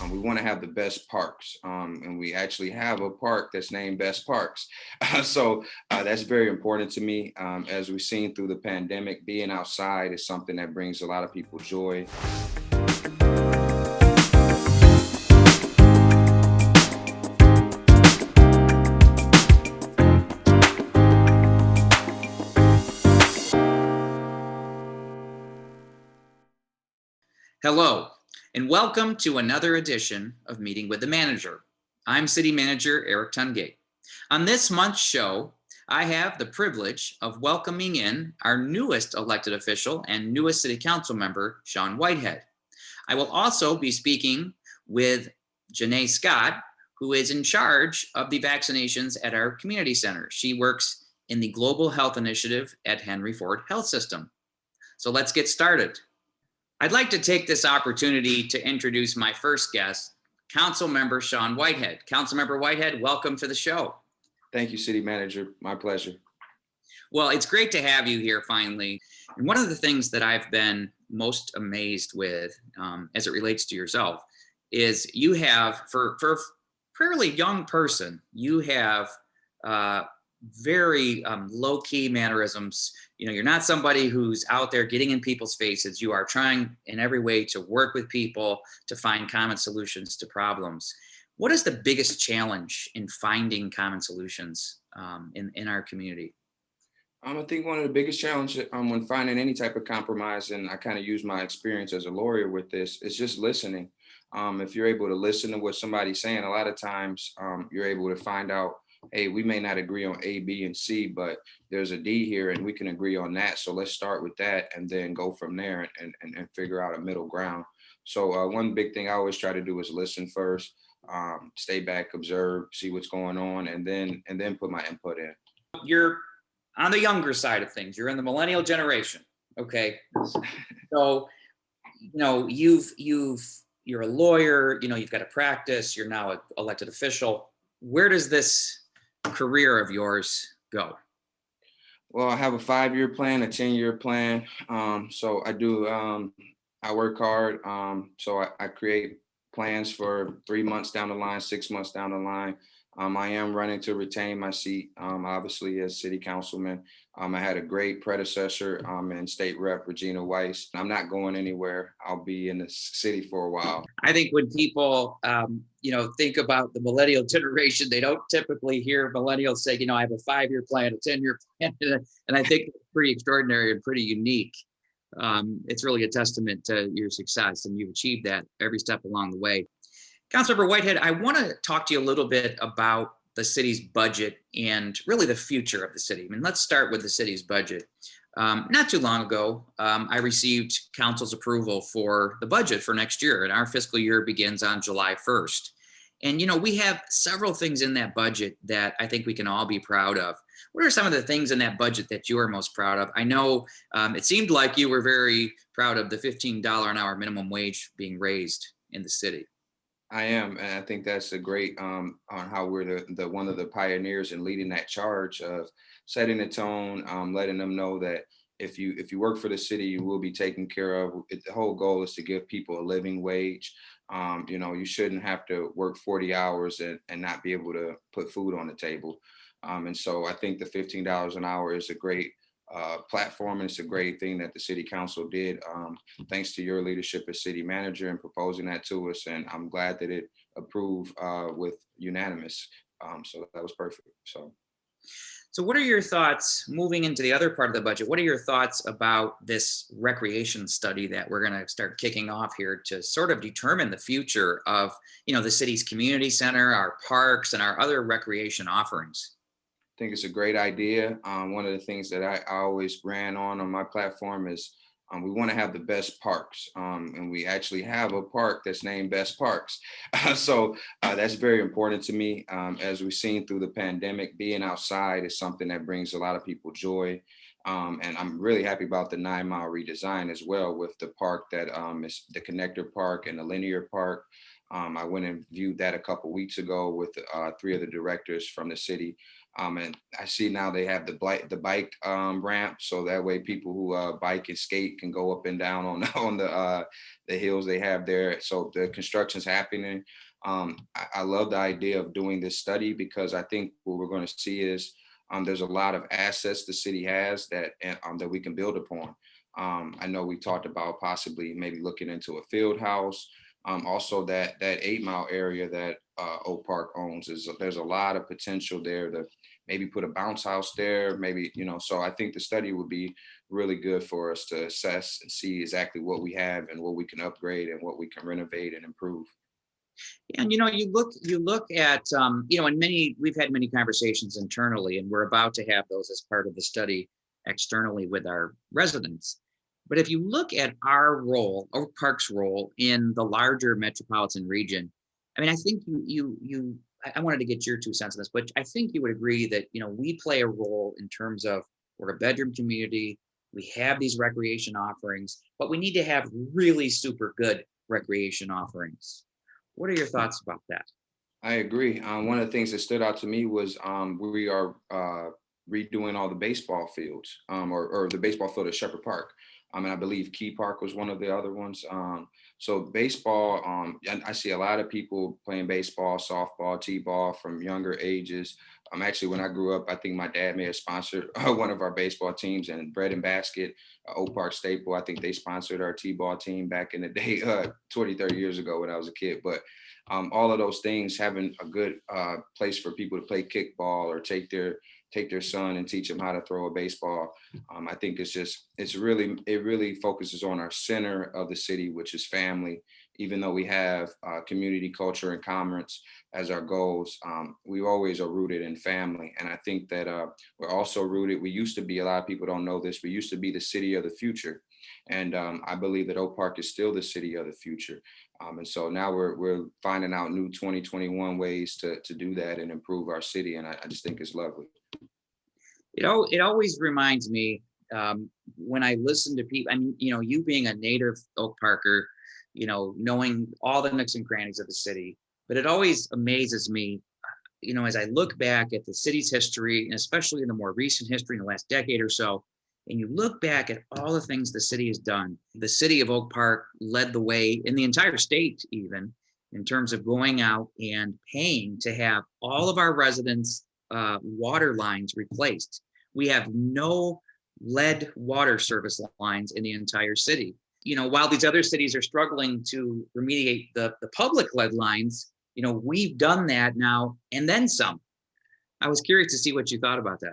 We want to have the best parks, and we actually have a park that's named Best Parks. So that's very important to me. As we've seen through the pandemic, being outside is something that brings a lot of people joy. Hello, and welcome to another edition of Meeting with the Manager. I'm City Manager Erik Tungate. On this month's show, I have the privilege of welcoming in our newest elected official and newest City Council member, Shaun Whitehead. I will also be speaking with Janae Scott, who is in charge of the vaccinations at our community center. She works in the Global Health Initiative at Henry Ford Health System. So let's get started. I'd like to take this opportunity to introduce my first guest, Council Member Shaun Whitehead. Council Member Whitehead, welcome to the show. Thank you, City Manager. My pleasure. Well, it's great to have you here finally. And one of the things that I've been most amazed with as it relates to yourself is you have, for a fairly young person, you have very low-key mannerisms. You know, you're not somebody who's out there getting in people's faces. You are trying in every way to work with people to find common solutions to problems. What is the biggest challenge in finding common solutions in our community? I think one of the biggest challenges when finding any type of compromise, and I kind of use my experience as a lawyer with this, is just listening. If you're able to listen to what somebody's saying, a lot of times you're able to find out, hey, we may not agree on A, B, and C, but there's a D here and we can agree on that. So let's start with that and then go from there and figure out a middle ground. So one big thing I always try to do is listen first, stay back, observe, see what's going on, and then put my input in. You're on the younger side of things. You're in the millennial generation. Okay. So, you know, you're a lawyer, you know, you've got a practice, you're now an elected official. Where does this career of yours go? Well, I have a 5-year plan, a 10-year plan. So I do, I work hard. So I create plans for 3 months down the line, 6 months down the line. I am running to retain my seat, obviously, as city councilman. I had a great predecessor and state rep, Regina Weiss. I'm not going anywhere. I'll be in the city for a while. I think when people, think about the millennial generation, they don't typically hear millennials say, you know, I have a 5-year plan, a 10-year plan. And I think it's pretty extraordinary and pretty unique. It's really a testament to your success, and you've achieved that every step along the way. Councilmember Whitehead, I want to talk to you a little bit about the city's budget and really the future of the city. I mean, let's start with the city's budget. Not too long ago, I received council's approval for the budget for next year, and our fiscal year begins on July 1st. And, you know, we have several things in that budget that I think we can all be proud of. What are some of the things in that budget that you are most proud of? I know it seemed like you were very proud of the $15 an hour minimum wage being raised in the city. I am, and I think that's a great on how we're the one of the pioneers in leading that charge of setting the tone, letting them know that if you work for the city, you will be taken care of. The whole goal is to give people a living wage. You shouldn't have to work 40 hours and not be able to put food on the table. And so I think the $15 an hour is a great platform, and it's a great thing that the city council did. Thanks to your leadership as city manager and proposing that to us, and I'm glad that it approved with unanimous. So that was perfect. So what are your thoughts moving into the other part of the budget? What are your thoughts about this recreation study that we're going to start kicking off here to sort of determine the future of, you know, the city's community center, our parks, and our other recreation offerings? I think it's a great idea. One of the things that I always ran on my platform is we want to have the best parks, and we actually have a park that's named Best Parks. So that's very important to me. As we've seen through the pandemic, being outside is something that brings a lot of people joy. And I'm really happy about the 9-mile redesign as well, with the park that is the connector park and the linear park. I went and viewed that a couple weeks ago with 3 of the directors from the city. And I see now they have the bike ramp, so that way people who bike and skate can go up and down on on the hills they have there. So the construction's happening. I love the idea of doing this study because I think what we're going to see is there's a lot of assets the city has that we can build upon. I know we talked about possibly maybe looking into a field house. Also, that 8 Mile area that Oak Park owns there's a lot of potential there to maybe put a bounce house there, maybe, so I think the study would be really good for us to assess and see exactly what we have and what we can upgrade and what we can renovate and improve. And you look at and we've had many conversations internally, and we're about to have those as part of the study externally with our residents. But if you look at our role, Oak Park's role in the larger metropolitan region, I mean, I think I wanted to get your 2 cents on this, but I think you would agree that we play a role in terms of we're a bedroom community. We have these recreation offerings, but we need to have really super good recreation offerings. What are your thoughts about that? I agree. One of the things that stood out to me was we are redoing all the baseball fields, or the baseball field at Shepherd Park. And I believe Key Park was one of the other ones. So baseball, I see a lot of people playing baseball, softball, t-ball from younger ages. Actually, when I grew up, I think my dad may have sponsored one of our baseball teams, and Bread and Basket, Oak Park staple. I think they sponsored our t-ball team back in the day, 20, 30 years ago when I was a kid. But all of those things, having a good place for people to play kickball or take their son and teach them how to throw a baseball. I think it really focuses on our center of the city, which is family. Even though we have community, culture, and commerce as our goals, we always are rooted in family. And I think that we're also rooted. We used to be, a lot of people don't know this, we used to be the city of the future. And I believe that Oak Park is still the city of the future. And so now we're finding out new 2021 ways to do that and improve our city. And I just think it's lovely. It always reminds me when I listen to people. I mean, you being a native Oak Parker, knowing all the nooks and crannies of the city, but it always amazes me, as I look back at the city's history, and especially in the more recent history in the last decade or so, and you look back at all the things the city has done. The city of Oak Park led the way in the entire state, even in terms of going out and paying to have all of our residents' water lines replaced. We have no lead water service lines in the entire city. While these other cities are struggling to remediate the public lead lines, we've done that now and then some. I was curious to see what you thought about that.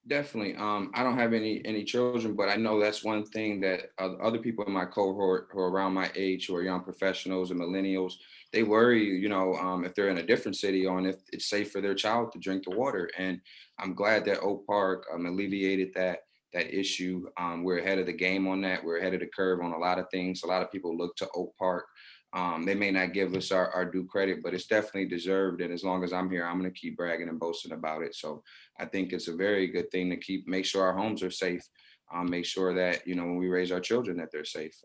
Definitely. I don't have any children, but I know that's one thing that other people in my cohort who are around my age, who are young professionals and millennials, they worry, if they're in a different city, on if it's safe for their child to drink the water. And I'm glad that Oak Park alleviated that issue. We're ahead of the game on that. We're ahead of the curve on a lot of things. A lot of people look to Oak Park. They may not give us our due credit, but it's definitely deserved. And as long as I'm here, I'm going to keep bragging and boasting about it. So I think it's a very good thing to make sure our homes are safe. Make sure that, when we raise our children, that they're safe.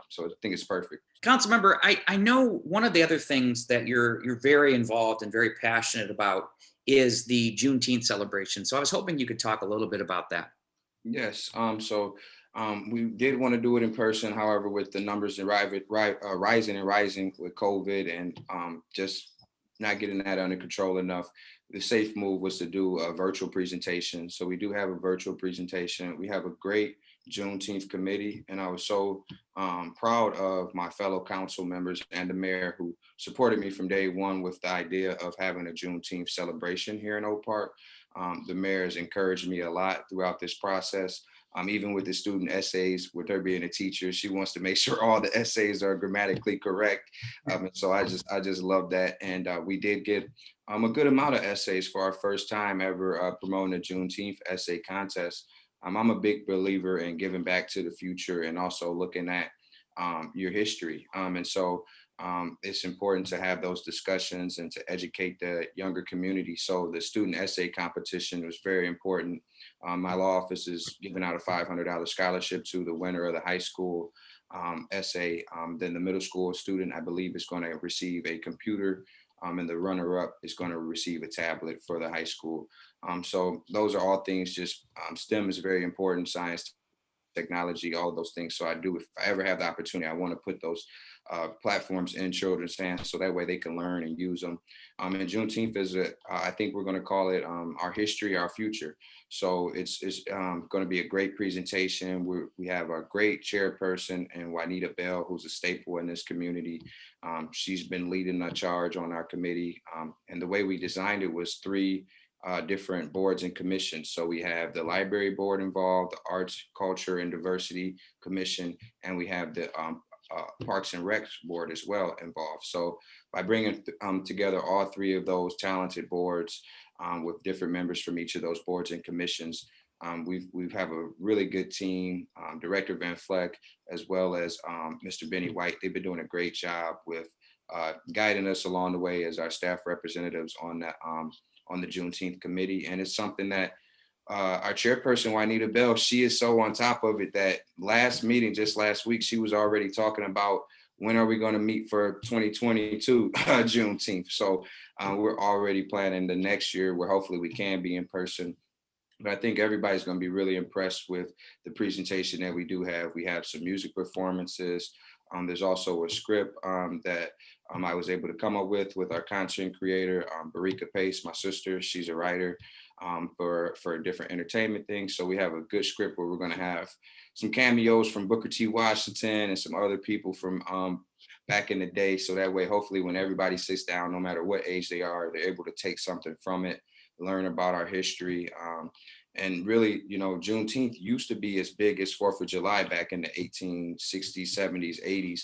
So I think it's perfect. Council member, I know one of the other things that you're very involved and very passionate about is the Juneteenth celebration. So I was hoping you could talk a little bit about that. Yes. We did want to do it in person. However, with the numbers rising with COVID and just not getting that under control enough, the safe move was to do a virtual presentation. So we do have a virtual presentation. We have a great Juneteenth committee, and I was so proud of my fellow council members and the mayor who supported me from day one with the idea of having a Juneteenth celebration here in Oak Park. The mayor has encouraged me a lot throughout this process. Even with the student essays, with her being a teacher, she wants to make sure all the essays are grammatically correct. And so I just love that. And we did get a good amount of essays for our first time ever promoting a Juneteenth essay contest. I'm a big believer in giving back to the future and also looking at your history. And so it's important to have those discussions and to educate the younger community. So the student essay competition was very important. My law office is giving out a $500 scholarship to the winner of the high school essay. Then the middle school student, I believe, is going to receive a computer and the runner-up is going to receive a tablet for the high school. So those are all things. Just STEM is very important. Science, technology, all of those things. So I do, if I ever have the opportunity, I want to put those platforms in children's hands so that way they can learn and use them. And Juneteenth is I think we're going to call it our history, our future. So it's going to be a great presentation. We have a great chairperson and Juanita Bell, who's a staple in this community. She's been leading the charge on our committee. And the way we designed it was three different boards and commissions. So we have the library board involved, the arts, culture, and diversity commission, and we have the Parks and Recs board as well involved. So by bringing together all three of those talented boards with different members from each of those boards and commissions, we've have a really good team. Director Van Fleck, as well as Mr. Benny White, they've been doing a great job with guiding us along the way as our staff representatives on that on the Juneteenth committee. And it's something that our chairperson, Juanita Bell, she is so on top of it that last meeting, just last week, she was already talking about when are we going to meet for 2022 Juneteenth. So we're already planning the next year where hopefully we can be in person. But I think everybody's going to be really impressed with the presentation that we do have. We have some music performances. There's also a script that I was able to come up with our content creator, Barika Pace, my sister. She's a writer for different entertainment things. So we have a good script where we're going to have some cameos from Booker T. Washington and some other people from back in the day. So that way, hopefully, when everybody sits down, no matter what age they are, they're able to take something from it, learn about our history. And really, you know, Juneteenth used to be as big as 4th of July back in the 1860s, 70s, 80s,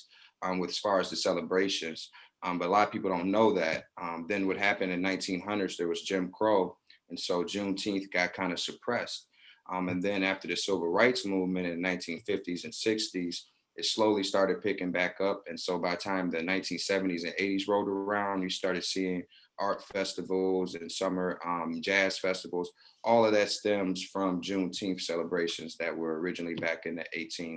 with as far as the celebrations. But a lot of people don't know that. Then what happened in 1900s, there was Jim Crow. And so Juneteenth got kind of suppressed. And then after the Civil Rights Movement in the 1950s and 60s, it slowly started picking back up. And so by the time the 1970s and 80s rolled around, you started seeing art festivals and summer jazz festivals. All of that stems from Juneteenth celebrations that were originally back in the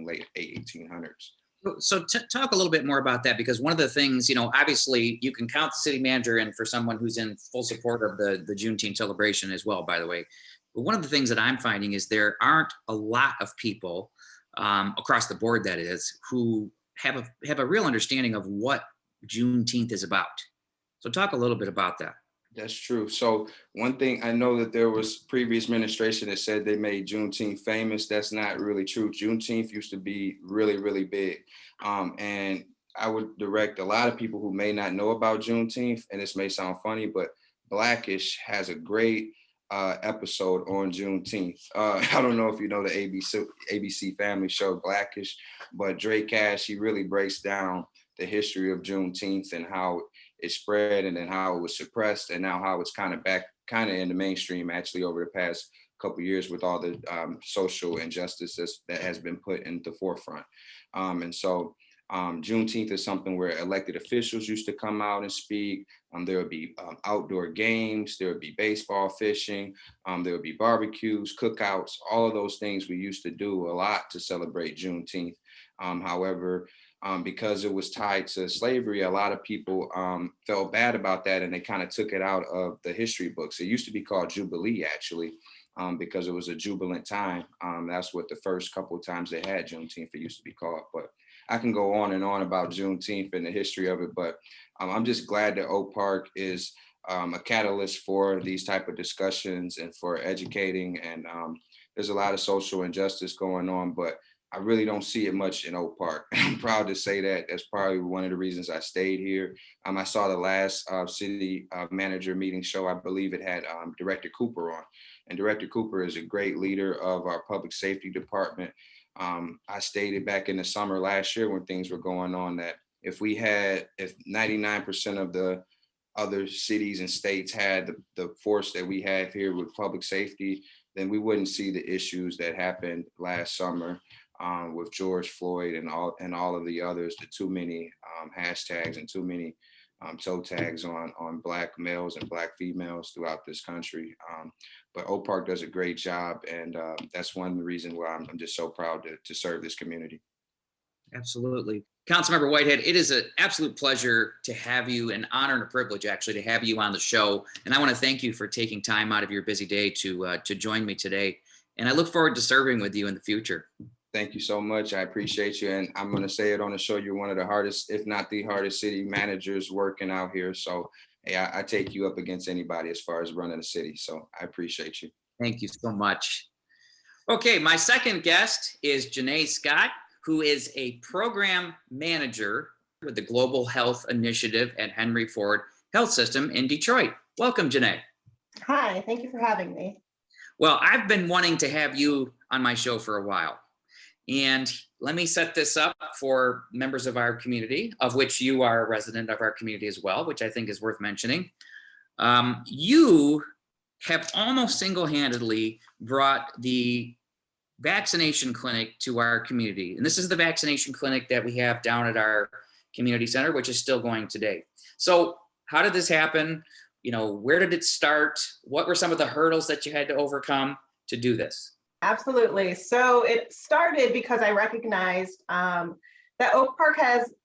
late 1800s. So talk a little bit more about that, because one of the things, you know, obviously you can count the city manager in for someone who's in full support of the Juneteenth celebration as well, by the way. But one of the things that I'm finding is there aren't a lot of people across the board, that is, who have a real understanding of what Juneteenth is about. So talk a little bit about that. That's true. So one thing, I know that there was previous administration that said they made Juneteenth famous. That's not really true. Juneteenth used to be really, really big. And I would direct a lot of people who may not know about Juneteenth, and this may sound funny, but Blackish has a great episode on Juneteenth. I don't know if you know the ABC family show Blackish, but Drake Cash, he really breaks down the history of Juneteenth and how it spread and then how it was suppressed and now how it's kind of back in the mainstream actually over the past couple of years with all the social injustices that has been put in the forefront. And so Juneteenth is something where elected officials used to come out and speak. There would be outdoor games, there would be baseball, fishing, there would be barbecues, cookouts, all of those things we used to do a lot to celebrate Juneteenth. However, because it was tied to slavery, a lot of people felt bad about that and they kind of took it out of the history books. It used to be called Jubilee, actually, because it was a jubilant time. That's what the first couple of times they had Juneteenth, it used to be called. But I can go on and on about Juneteenth and the history of it, but I'm just glad that Oak Park is a catalyst for these type of discussions and for educating. And there's a lot of social injustice going on, but I really don't see it much in Oak Park. I'm proud to say that. That's probably one of the reasons I stayed here. I saw the last city manager meeting show. I believe it had Director Cooper on. And Director Cooper is a great leader of our public safety department. I stated back in the summer last year when things were going on that if 99% of the other cities and states had the force that we have here with public safety, then we wouldn't see the issues that happened last summer with George Floyd and all of the others, the too many hashtags and too many toe tags on Black males and Black females throughout this country. But Oak Park does a great job, and that's one of the reasons why I'm just so proud to serve this community. Absolutely. Councilmember Whitehead, it is an absolute pleasure to have you, an honor and a privilege actually to have you on the show. And I want to thank you for taking time out of your busy day to join me today. And I look forward to serving with you in the future. Thank you so much. I appreciate you. And I'm going to say it on the show. You're one of the hardest, if not the hardest city managers working out here. So hey, I take you up against anybody as far as running the city. So I appreciate you. Thank you so much. Okay, my second guest is Janae Scott, who is a program manager with the Global Health Initiative at Henry Ford Health System in Detroit. Welcome, Janae. Hi, thank you for having me. Well, I've been wanting to have you on my show for a while. And let me set this up for members of our community, of which you are a resident of our community as well, which I think is worth mentioning. You have almost single-handedly brought the vaccination clinic to our community. And this is the vaccination clinic that we have down at our community center, which is still going today. So how did this happen? You know, where did it start? What were some of the hurdles that you had to overcome to do this? Absolutely. So it started because I recognized that Oak Park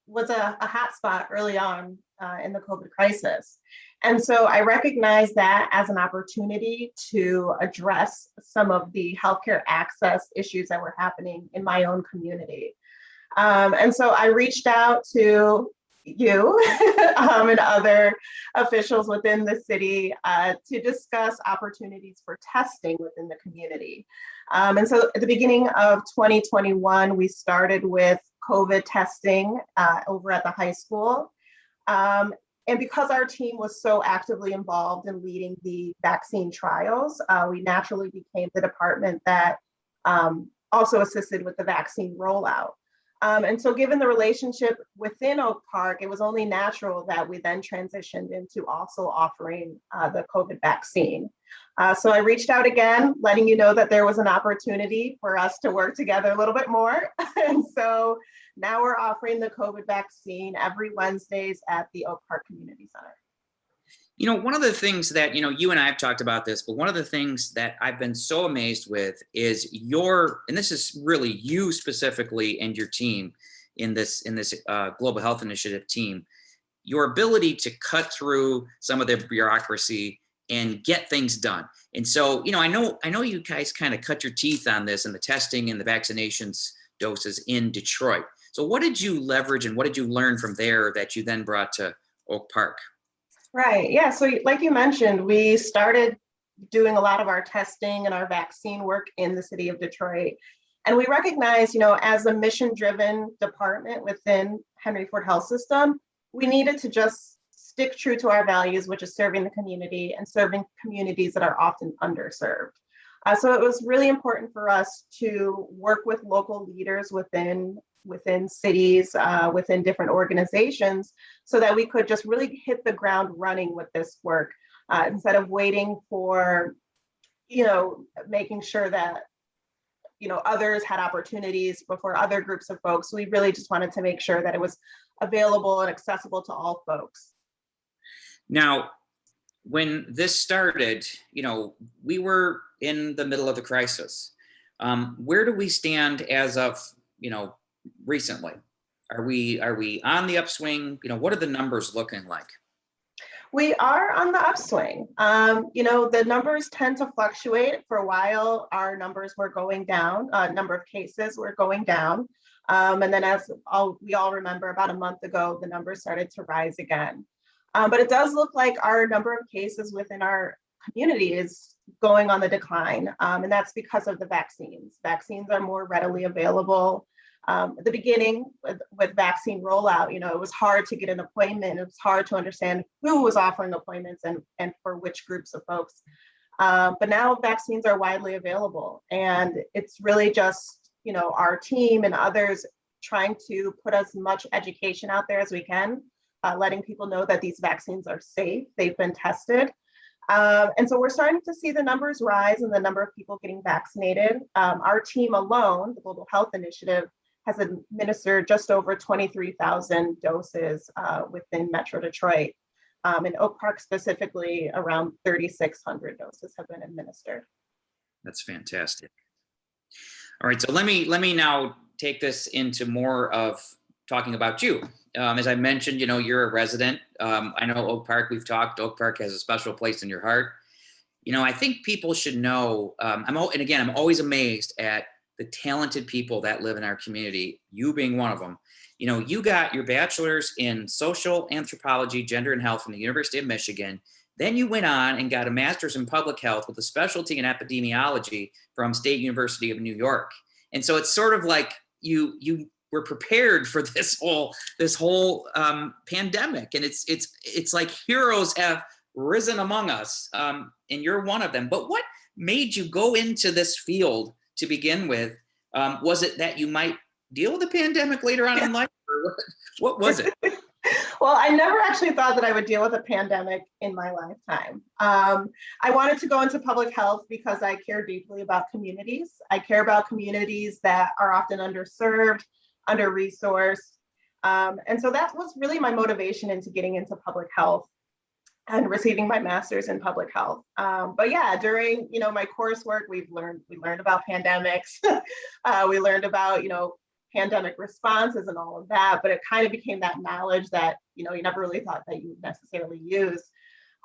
was a hot spot early on in the COVID crisis. And so I recognized that as an opportunity to address some of the healthcare access issues that were happening in my own community. And so I reached out to you and other officials within the city to discuss opportunities for testing within the community. And so at the beginning of 2021, we started with COVID testing over at the high school. And because our team was so actively involved in leading the vaccine trials, we naturally became the department that also assisted with the vaccine rollout. And so given the relationship within Oak Park, it was only natural that we then transitioned into also offering the COVID vaccine. So I reached out again, letting you know that there was an opportunity for us to work together a little bit more. And so now we're offering the COVID vaccine every Wednesdays at the Oak Park Community Center. You know, one of the things that, you know, you and I have talked about this, but one of the things that I've been so amazed with is and this is really you specifically and your team in this Global Health Initiative team, your ability to cut through some of the bureaucracy and get things done. And so, you know, I know you guys kind of cut your teeth on this and the testing and the vaccinations doses in Detroit. So what did you leverage and what did you learn from there that you then brought to Oak Park? Right. Yeah. So like you mentioned, we started doing a lot of our testing and our vaccine work in the city of Detroit. And we recognize, you know, as a mission-driven department within Henry Ford Health System, we needed to just stick true to our values, which is serving the community and serving communities that are often underserved. So it was really important for us to work with local leaders within cities, within different organizations, so that we could just really hit the ground running with this work instead of waiting for, you know, making sure that, you know, others had opportunities before other groups of folks. We really just wanted to make sure that it was available and accessible to all folks. Now, when this started, you know, we were in the middle of the crisis. Where do we stand as of, you know, recently? Are we on the upswing? You know, what are the numbers looking like? We are on the upswing. You know, the numbers tend to fluctuate. For a while, our numbers were going down, number of cases were going down. And then we all remember, about a month ago, the numbers started to rise again. But it does look like our number of cases within our community is going on the decline. And that's because of the vaccines. Vaccines are more readily available. At the beginning with vaccine rollout, you know, it was hard to get an appointment. It was hard to understand who was offering appointments and for which groups of folks. But now vaccines are widely available. And it's really just, you know, our team and others trying to put as much education out there as we can, letting people know that these vaccines are safe, they've been tested. And so we're starting to see the numbers rise and the number of people getting vaccinated. Our team alone, the Global Health Initiative, has administered just over 23,000 doses within Metro Detroit. In Oak Park specifically, around 3,600 doses have been administered. That's fantastic. All right, so let me now take this into more of talking about you. As I mentioned, you're a resident. I know Oak Park, we've talked, Oak Park has a special place in your heart. I think people should know, and again, I'm always amazed at the talented people that live in our community, you being one of them. You got your bachelor's in social anthropology, gender and health from the University of Michigan. Then you went on and got a master's in public health with a specialty in epidemiology from State University of New York. And so it's sort of like you were prepared for this whole pandemic, and it's like heroes have risen among us, and you're one of them. But what made you go into this field to begin with? Was it that you might deal with the pandemic later on in life, or what was it? Well, I never actually thought that I would deal with a pandemic in my lifetime. I wanted to go into public health because I care deeply about communities. I care about communities that are often underserved, under-resourced. And so that was really my motivation into getting into public health and receiving my master's in public health. But yeah, during my coursework, we learned about pandemics. We learned about pandemic responses and all of that, but it kind of became that knowledge that you never really thought that you would necessarily use.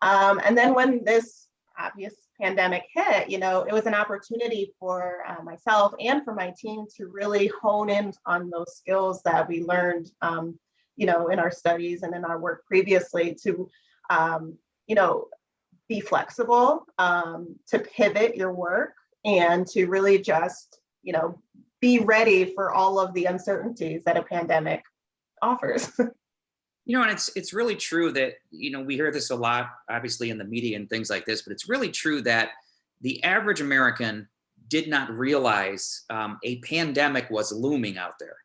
And then when this obvious pandemic hit, it was an opportunity for myself and for my team to really hone in on those skills that we learned, in our studies and in our work previously to, be flexible, to pivot your work, and to really just, be ready for all of the uncertainties that a pandemic offers. And it's really true that, we hear this a lot, obviously in the media and things like this, but it's really true that the average American did not realize a pandemic was looming out there.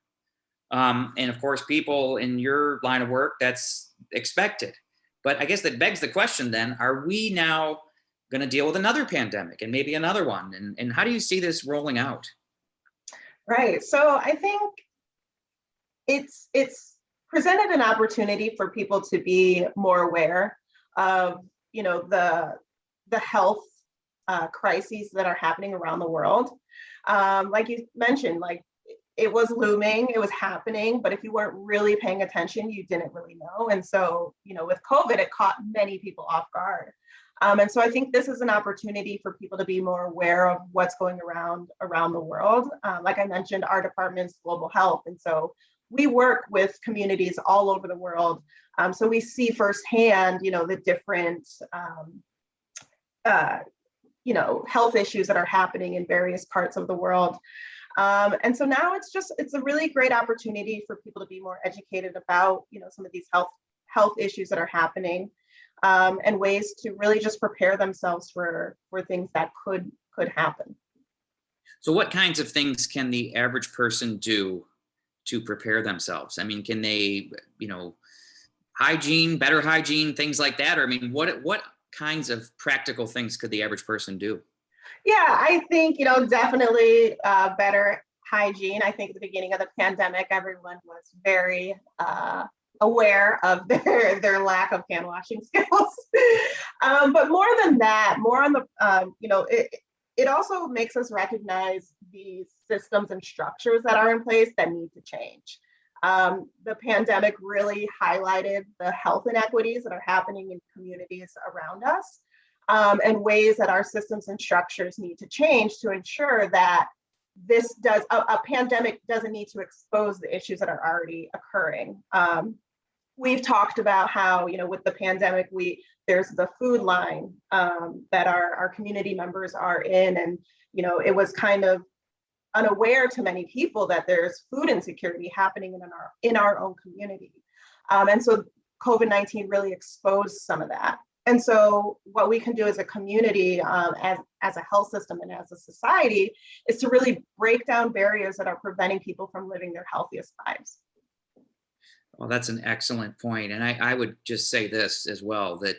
And of course, people in your line of work, that's expected. But I guess that begs the question then, are we now going to deal with another pandemic and maybe another one? And how do you see this rolling out? Right. So I think it's presented an opportunity for people to be more aware of, the health crises that are happening around the world. Like you mentioned, like it was looming, it was happening, but if you weren't really paying attention, you didn't really know. And so, with COVID, it caught many people off guard. And so I think this is an opportunity for people to be more aware of what's going around the world. Like I mentioned, our department's global health. And so we work with communities all over the world. So we see firsthand, the different, health issues that are happening in various parts of the world. And so now it's a really great opportunity for people to be more educated about, some of these health issues that are happening. And ways to really just prepare themselves for things that could happen. So what kinds of things can the average person do to prepare themselves? I mean, can they, hygiene, better hygiene, things like that? Or I mean, what kinds of practical things could the average person do? Yeah, I think, definitely better hygiene. I think at the beginning of the pandemic, everyone was very aware of their lack of hand washing skills. But more than that, more on the, it also makes us recognize the systems and structures that are in place that need to change. The pandemic really highlighted the health inequities that are happening in communities around us, and ways that our systems and structures need to change to ensure that a pandemic doesn't need to expose the issues that are already occurring. We've talked about how, with the pandemic, there's the food line that our community members are in. And, it was kind of unaware to many people that there's food insecurity happening in our own community. And so COVID-19 really exposed some of that. And so what we can do as a community, as a health system and as a society, is to really break down barriers that are preventing people from living their healthiest lives. Well, that's an excellent point. And I would just say this as well, that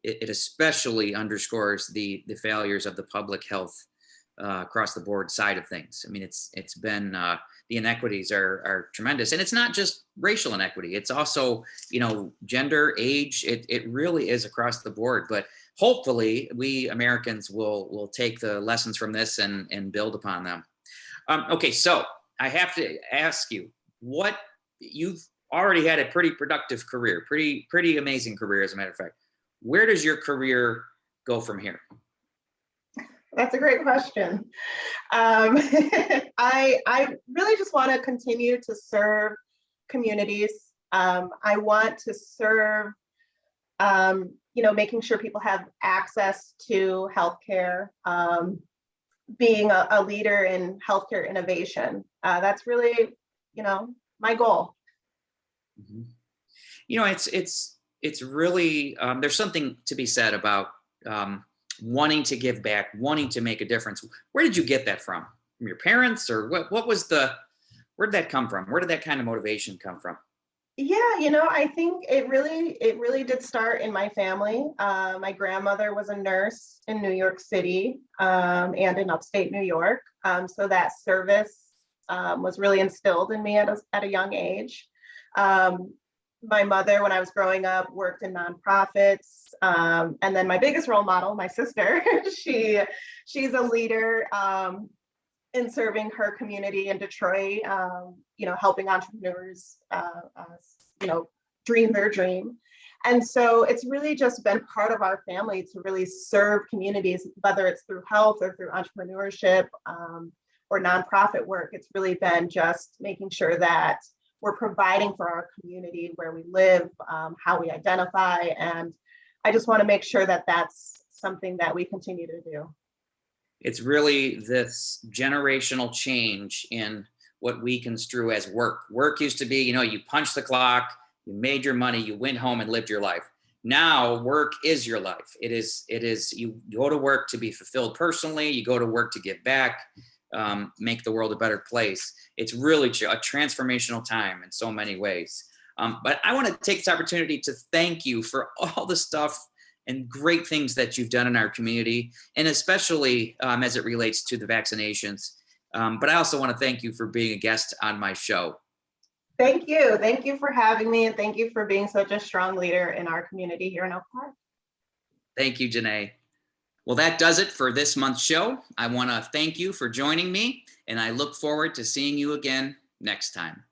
it especially underscores the failures of the public health across the board side of things. I mean, it's been, the inequities are tremendous. And it's not just racial inequity. It's also, gender, age, it really is across the board. But hopefully we Americans will take the lessons from this and build upon them. Okay, so I have to ask you, what you've already had a pretty productive career, pretty amazing career, as a matter of fact. Where does your career go from here? That's a great question. I really just want to continue to serve communities. I want to serve, making sure people have access to healthcare, being a leader in healthcare innovation. That's really, my goal. Mm-hmm. It's really, there's something to be said about wanting to give back, wanting to make a difference. Where did you get that from? From your parents, or what was where did that come from? Where did that kind of motivation come from? Yeah, I think it really did start in my family. My grandmother was a nurse in New York City, and in upstate New York. So that service was really instilled in me at a young age. My mother, when I was growing up, worked in nonprofits. And then my biggest role model, my sister, she's a leader in serving her community in Detroit, helping entrepreneurs, dream their dream. And so it's really just been part of our family to really serve communities, whether it's through health or through entrepreneurship or nonprofit work. It's really been just making sure that we're providing for our community where we live, how we identify. And I just want to make sure that that's something that we continue to do. It's really this generational change in what we construe as work. Work used to be, you punched the clock, you made your money, you went home and lived your life. Now work is your life. It is, you go to work to be fulfilled personally, you go to work to give back, make the world a better place. It's really a transformational time in so many ways. But I want to take this opportunity to thank you for all the stuff and great things that you've done in our community, and especially as it relates to the vaccinations. But I also want to thank you for being a guest on my show. Thank you. Thank you for having me, and thank you for being such a strong leader in our community here in Oak Park. Thank you, Janae. Well, that does it for this month's show. I want to thank you for joining me, and I look forward to seeing you again next time.